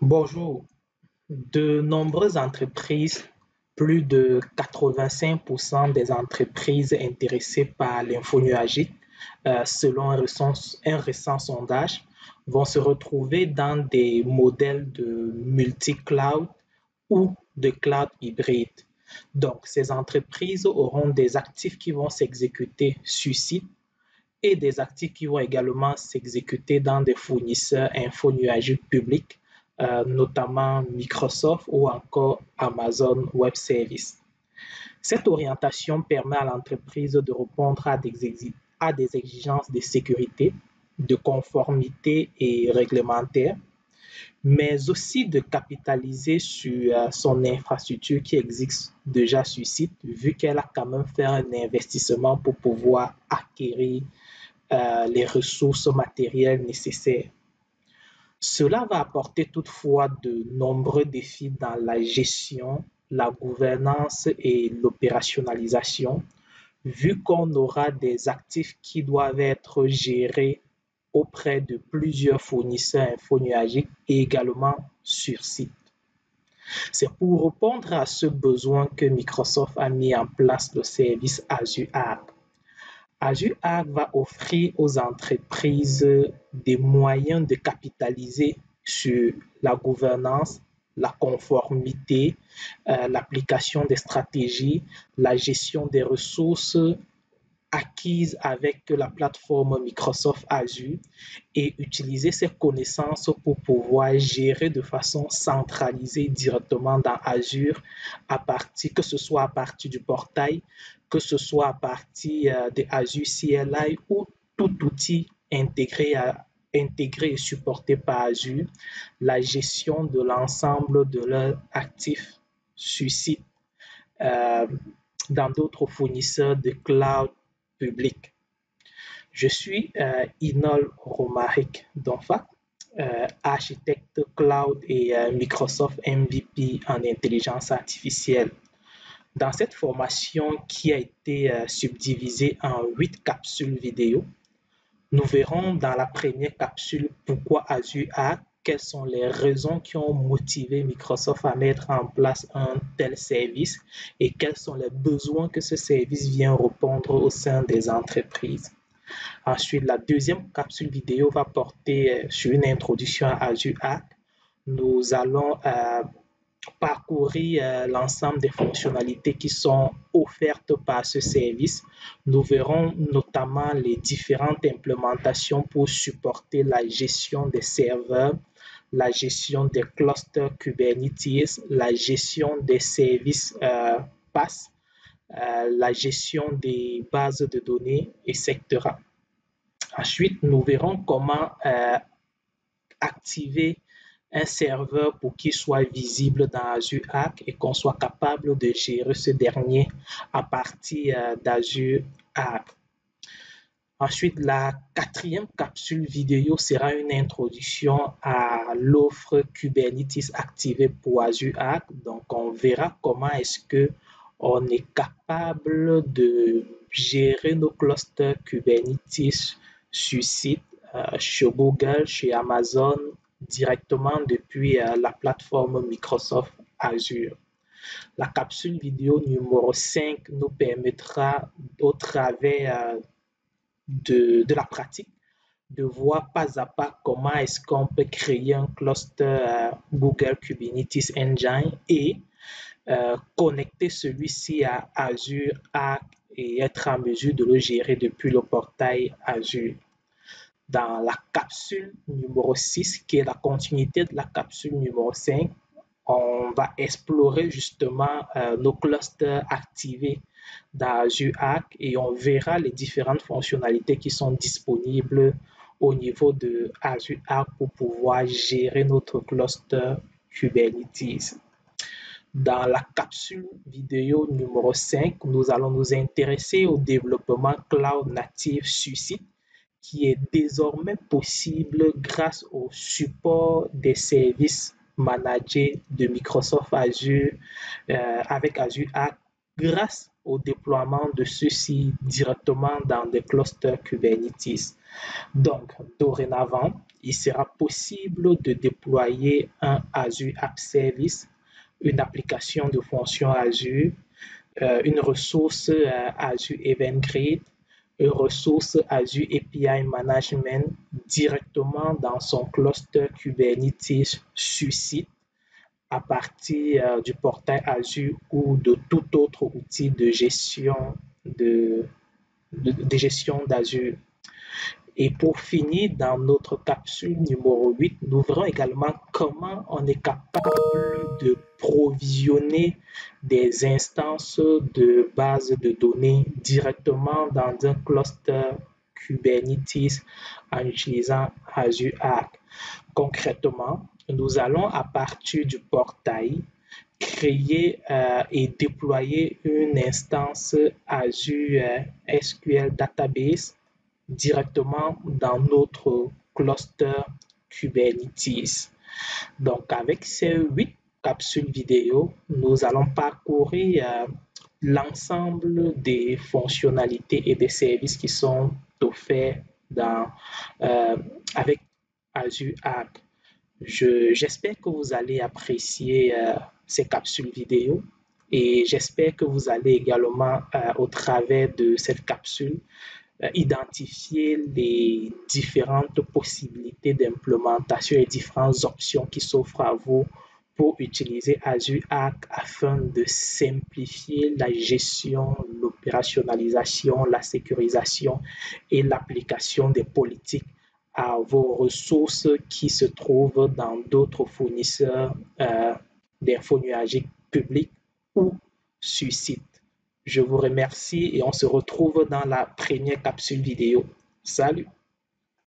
Bonjour. De nombreuses entreprises, plus de 85% des entreprises intéressées par l'info nuagique, selon un récent sondage, vont se retrouver dans des modèles de multi-cloud ou de cloud hybride. Donc, ces entreprises auront des actifs qui vont s'exécuter sur site et des actifs qui vont également s'exécuter dans des fournisseurs info nuagiques publics, notamment Microsoft ou encore Amazon Web Services. Cette orientation permet à l'entreprise de répondre à des exigences de sécurité, de conformité et réglementaire, mais aussi de capitaliser sur son infrastructure qui existe déjà sur site, vu qu'elle a quand même fait un investissement pour pouvoir acquérir les ressources matérielles nécessaires. Cela va apporter toutefois de nombreux défis dans la gestion, la gouvernance et l'opérationnalisation, vu qu'on aura des actifs qui doivent être gérés auprès de plusieurs fournisseurs infonuagiques et également sur site. C'est pour répondre à ce besoin que Microsoft a mis en place le service Azure Arc. Azure Arc va offrir aux entreprises des moyens de capitaliser sur la gouvernance, la conformité, l'application des stratégies, la gestion des ressources acquises avec la plateforme Microsoft Azure et utiliser ces connaissances pour pouvoir gérer de façon centralisée directement dans Azure, que ce soit à partir du portail, que ce soit à partir de Azure CLI ou tout outil intégré et supporté par Azure, la gestion de l'ensemble de leurs actifs sur site euh, dans d'autres fournisseurs de cloud public. Je suis Inol Romaric Donfac, architecte cloud et Microsoft MVP en intelligence artificielle. Dans cette formation qui a été subdivisée en 8 capsules vidéo, nous verrons dans la première capsule pourquoi Azure Arc, quelles sont les raisons qui ont motivé Microsoft à mettre en place un tel service et quels sont les besoins que ce service vient répondre au sein des entreprises. Ensuite, la deuxième capsule vidéo va porter sur une introduction à Azure Arc. Nous allons parcourir l'ensemble des fonctionnalités qui sont offertes par ce service. Nous verrons notamment les différentes implémentations pour supporter la gestion des serveurs, la gestion des clusters Kubernetes, la gestion des services PaaS, la gestion des bases de données, etc. Ensuite, nous verrons comment activer un serveur pour qu'il soit visible dans Azure Arc et qu'on soit capable de gérer ce dernier à partir d'Azure Arc. Ensuite, la quatrième capsule vidéo sera une introduction à l'offre Kubernetes activée pour Azure Arc. Donc, on verra comment est-ce que on est capable de gérer nos clusters Kubernetes sur site, chez Google, chez Amazon, directement depuis la plateforme Microsoft Azure. La capsule vidéo numéro 5 nous permettra, au travers de la pratique, de voir pas à pas comment est-ce qu'on peut créer un cluster Google Kubernetes Engine et connecter celui-ci à Azure Arc et être en mesure de le gérer depuis le portail Azure. Dans la capsule numéro 6, qui est la continuité de la capsule numéro 5, on va explorer justement nos clusters activés dans Azure Arc et on verra les différentes fonctionnalités qui sont disponibles au niveau de Azure Arc pour pouvoir gérer notre cluster Kubernetes. Dans la capsule vidéo numéro 5, nous allons nous intéresser au développement cloud natif sur site qui est désormais possible grâce au support des services managés de Microsoft Azure avec Azure Arc grâce au déploiement de ceux-ci directement dans des clusters Kubernetes. Donc, dorénavant, il sera possible de déployer un Azure App Service, une application de fonction Azure, une ressource Azure Event Grid, une ressource Azure API Management directement dans son cluster Kubernetes sur site à partir du portail Azure ou de tout autre outil de gestion de gestion d'Azure. Et pour finir, dans notre capsule numéro 8, nous verrons également comment on est capable de provisionner des instances de base de données directement dans un cluster Kubernetes en utilisant Azure Arc. Concrètement, nous allons à partir du portail créer et déployer une instance Azure SQL Database directement dans notre cluster Kubernetes. Donc, avec ces 8 capsules vidéo, nous allons parcourir l'ensemble des fonctionnalités et des services qui sont offerts avec Azure Arc. J'espère que vous allez apprécier ces capsules vidéo et j'espère que vous allez également, au travers de cette capsule, identifier les différentes possibilités d'implémentation et différentes options qui s'offrent à vous pour utiliser Azure Arc afin de simplifier la gestion, l'opérationnalisation, la sécurisation et l'application des politiques à vos ressources qui se trouvent dans d'autres fournisseurs d'infos nuagiques publics ou sur site. Je vous remercie et on se retrouve dans la première capsule vidéo. Salut!